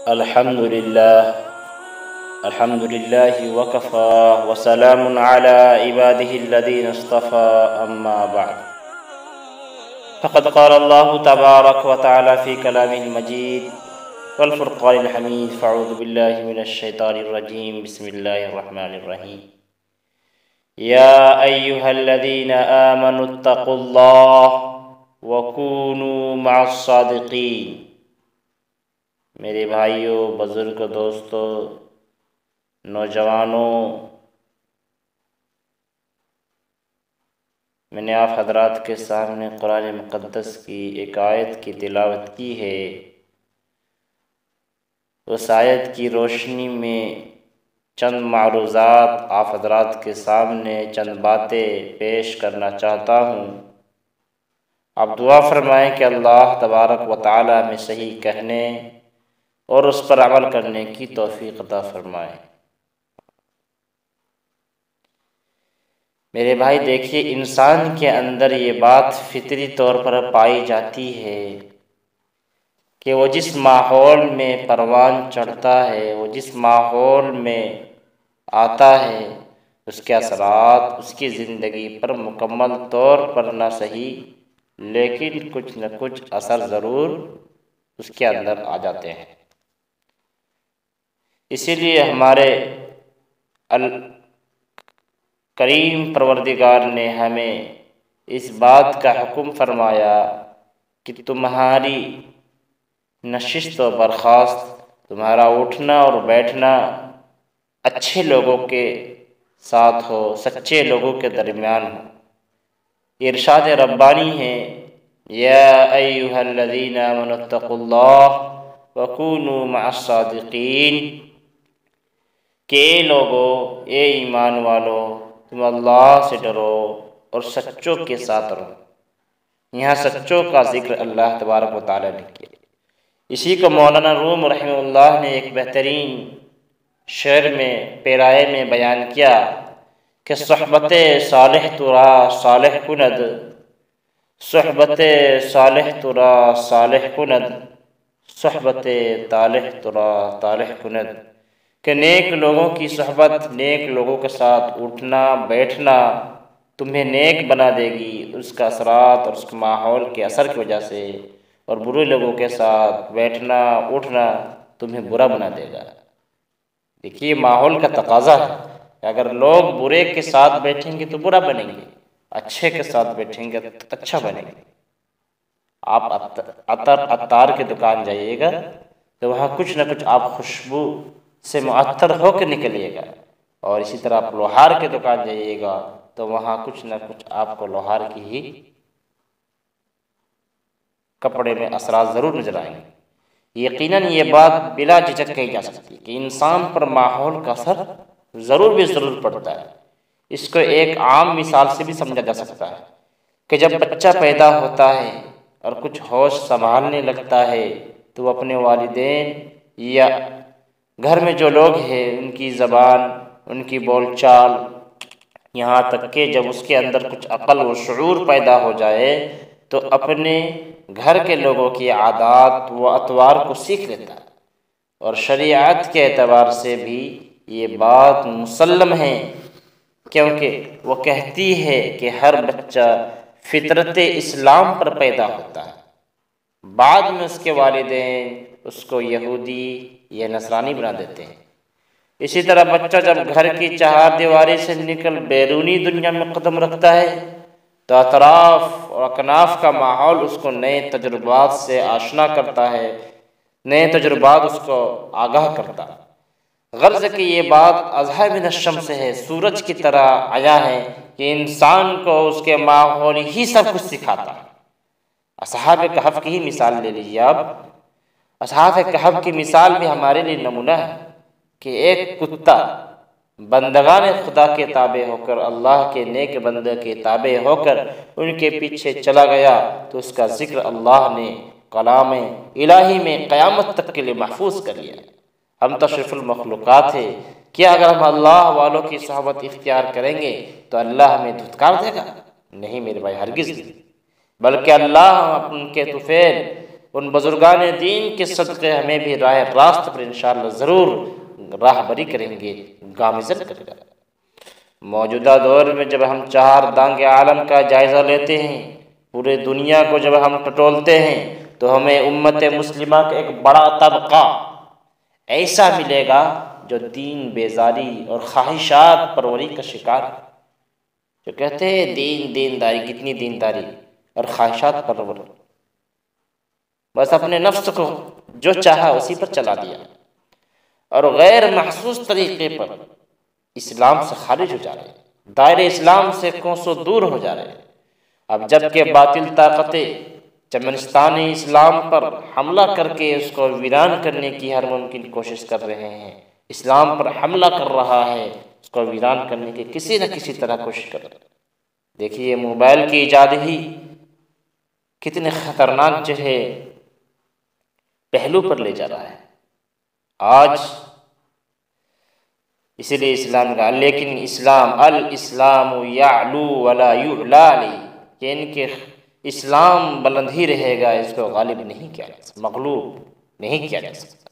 الحمد لله وكفى وسلام على عباده الذين اصطفى أما بعد فقد قال الله تبارك وتعالى في كلامه المجيد والفرقان الحميد فأعوذ بالله من الشيطان الرجيم بسم الله الرحمن الرحيم يا أيها الذين آمنوا اتقوا الله وكونوا مع الصادقين۔ میرے بھائیوں، بزرگ دوستوں، نوجوانوں، میں نے آپ حضرات کے سامنے قرآن مقدس کی ایک آیت کی تلاوت کی ہے۔ اس آیت کی روشنی میں چند معروضات آپ حضرات کے سامنے چند باتیں پیش کرنا چاہتا ہوں۔ آپ دعا فرمائیں کہ اللہ تبارک و تعالی میں صحیح کہنے اور اس پر عمل کرنے کی توفیق عطا فرمائے۔ میرے بھائی دیکھیے، انسان کے اندر یہ بات فطری طور پر پائی جاتی ہے کہ وہ جس ماحول میں پروان چڑھتا ہے، وہ جس ماحول میں آتا ہے، اس کے اثرات اس کی زندگی پر مکمل طور پر نہ صحیح لیکن کچھ نہ کچھ اثر ضرور اس کے اندر آ جاتے ہیں۔ اسی لیے ہمارے کریم پروردگار نے ہمیں اس بات کا حکم فرمایا کہ تمہاری نشست و برخاست، تمہارا اٹھنا اور بیٹھنا اچھے لوگوں کے ساتھ ہو، سچے لوگوں کے درمیان ہو۔ ارشاد ربانی ہے، یا ایھا الذین آمنوا اتقوا اللہ وکونوا مع الصادقین، کہ اے لوگو، اے ایمان والو، تم اللہ سے ڈرو اور سچوں کے ساتھ رہو۔ یہاں سچوں کا ذکر اللہ تبارک و تعالی نے کیا۔ اسی کو مولانا روم رحمہ اللہ نے ایک بہترین شعر میں پیرائے میں بیان کیا کہ صحبت صالح ترا صالح کند، صحبت صالح ترا صالح کند، صحبت طالح ترا طالح کند، کہ نیک لوگوں کی صحبت، نیک لوگوں کے ساتھ اٹھنا بیٹھنا تمہیں نیک بنا دے گی، اس کا اثرات اور اس کے ماحول کے اثر کی وجہ سے، اور برے لوگوں کے ساتھ بیٹھنا اٹھنا تمہیں برا بنا دے گا۔ دیکھیے، ماحول کا تقاضا ہے کہ اگر لوگ برے کے ساتھ بیٹھیں گے تو برا بنیں گے، اچھے کے ساتھ بیٹھیں گے تو اچھا بنیں گے۔ آپ عطار کی دکان جائیے گا تو وہاں کچھ نہ کچھ آپ خوشبو سے معطر ہو کے نکلیے گا، اور اسی طرح آپ لوہار کی دکان جائیے گا تو وہاں کچھ نہ کچھ آپ کو لوہار کی ہی کپڑے میں اثرات ضرور نظر آئیں گے۔ یقیناً یہ بات بلا جھجک کہی جا سکتی ہے کہ انسان پر ماحول کا اثر ضرور پڑتا ہے۔ اس کو ایک عام مثال سے بھی سمجھا جا سکتا ہے کہ جب بچہ پیدا ہوتا ہے اور کچھ ہوش سنبھالنے لگتا ہے تو وہ اپنے والدین یا گھر میں جو لوگ ہیں ان کی زبان، ان کی بول چال، یہاں تک کہ جب اس کے اندر کچھ عقل و شعور پیدا ہو جائے تو اپنے گھر کے لوگوں کی عادات و اطوار کو سیکھ لیتا ہے۔ اور شریعت کے اعتبار سے بھی یہ بات مسلم ہے، کیونکہ وہ کہتی ہے کہ ہر بچہ فطرت اسلام پر پیدا ہوتا ہے، بعد میں اس کے والدین اس کو یہودی یا نصرانی بنا دیتے ہیں۔ اسی طرح بچہ جب گھر کی چہار دیواری سے نکل بیرونی دنیا میں قدم رکھتا ہے تو اطراف اور اکناف کا ماحول اس کو نئے تجربات سے آشنا کرتا ہے، نئے تجربات اس کو آگاہ کرتا ہے۔ غرض کہ یہ بات اضحیٰ من الشمس ہے، سورج کی طرح آیا ہے کہ انسان کو اس کے ماحول ہی سب کچھ سکھاتا ہے۔ اصحاب کہف کی ہی مثال لے لیجیے آپ۔ اصحاب کہف کی مثال بھی ہمارے لیے نمونہ ہے کہ ایک کتا بندگان خدا کے تابع ہو کر، اللہ کے نیک بندے کے تابع ہو کر ان کے پیچھے چلا گیا تو اس کا ذکر اللہ نے کلام الہی میں قیامت تک کے لیے محفوظ کر لیا۔ ہم تشریف المخلوقات ہیں، کیا اگر ہم اللہ والوں کی صحبت اختیار کریں گے تو اللہ ہمیں دھتکار دے گا؟ نہیں میرے بھائی، ہرگز نہیں، بلکہ اللہ ان کے طفیل ان بزرگان دین کے صدقے ہمیں بھی راہ راست پر انشاءاللہ ضرور راہبری کریں گے، گامزن کرے گا۔ موجودہ دور میں جب ہم چہار دانگ عالم کا جائزہ لیتے ہیں، پورے دنیا کو جب ہم ٹٹولتے ہیں، تو ہمیں امت مسلمہ کا ایک بڑا طبقہ ایسا ملے گا جو دین بیزاری اور خواہشات پروری کا شکار ہے، جو کہتے ہیں دینداری، کتنی دینداری اور خواہشات پرور، بس اپنے نفس کو جو چاہا اسی پر چلا دیا اور غیر محسوس طریقے پر اسلام سے خارج ہو جا رہے ہیں، دائرہ اسلام سے کوسوں دور ہو جا رہے ہیں۔ اب جبکہ باطل طاقتیں چمنستان اسلام پر حملہ کر کے اس کو ویران کرنے کی ہر ممکن کوشش کر رہے ہیں، اسلام پر حملہ کر رہا ہے، اس کو ویران کرنے کی کسی نہ کسی طرح کوشش کر رہے ہیں۔ دیکھیے موبائل کی ایجاد ہی کتنے خطرناک جو ہے پہلو پر لے جا رہا ہے آج، اسی لیے اسلام کا لیکن الاسلام یعلو ولا یعلا علیہ، کہ ان کے اسلام بلند ہی رہے گا، اس کو غالب نہیں کیا جا سکتا، مغلوب نہیں کیا جا سکتا۔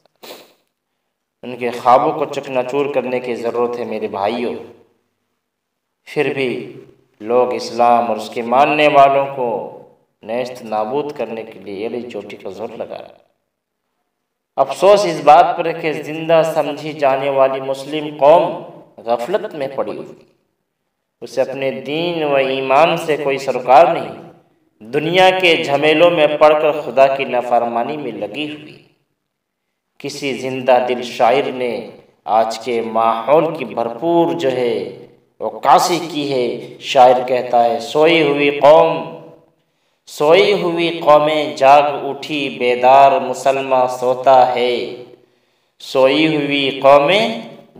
ان کے خوابوں کو چکنا چور کرنے کی ضرورت ہے میرے بھائیوں، پھر بھی لوگ اسلام اور اس کے ماننے والوں کو نیست نابود کرنے کے لیے ایلی چوٹی کا زور لگا رہا ہے۔ افسوس اس بات پر ہے کہ زندہ سمجھی جانے والی مسلم قوم غفلت میں پڑی ہوئی، اسے اپنے دین و ایمان سے کوئی سروکار نہیں، دنیا کے جھمیلوں میں پڑ کر خدا کی نافرمانی میں لگی ہوئی۔ کسی زندہ دل شاعر نے آج کے ماحول کی بھرپور جو ہے عکاسی کی ہے۔ شاعر کہتا ہے سوئی ہوئی قومیں جاگ اٹھی، بیدار مسلمہ سوتا ہے۔ سوئی ہوئی قومیں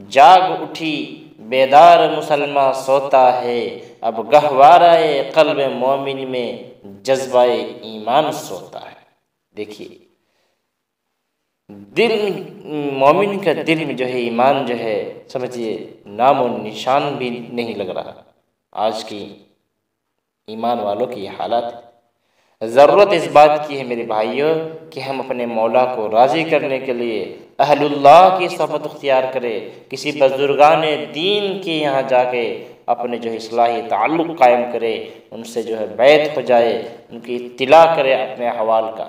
جاگ اٹھی، بیدار مسلمہ سوتا ہے، اب گہوارہ قلب مومن میں جذبہ ایمان سوتا ہے۔ دیکھیے دل مومن کا دل میں جو ہے ایمان جو ہے سمجھیے نام و نشان بھی نہیں لگ رہا۔ آج کی ایمان والوں کی یہ حالت ہے۔ ضرورت اس بات کی ہے میرے بھائیوں کہ ہم اپنے مولا کو راضی کرنے کے لیے اہل اللہ کی صحبت اختیار کرے، کسی بزرگان دین کے یہاں جا کے اپنے جو اصلاحی تعلق قائم کرے، ان سے جو ہے بیعت ہو جائے، ان کی اطلاع کرے اپنے احوال کا،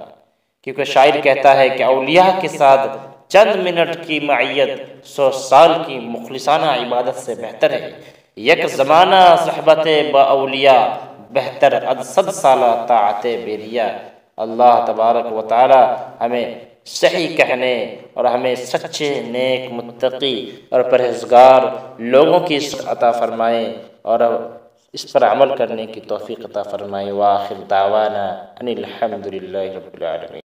کیونکہ شاعر کہتا ہے کہ اولیاء کے ساتھ چند منٹ کی معیت 100 سال کی مخلصانہ عبادت سے بہتر ہے۔ یک زمانہ صحبت با اولیاء، بہتر از 100 سالہ طاعت بیریا۔ اللہ تبارک و تعالی ہمیں صحیح کہنے اور ہمیں سچے نیک متقی اور پرہیزگار لوگوں کی عطا فرمائے اور اس پر عمل کرنے کی توفیق عطا فرمائے۔ وآخر دعوانا ان الحمد للہ رب العالمین۔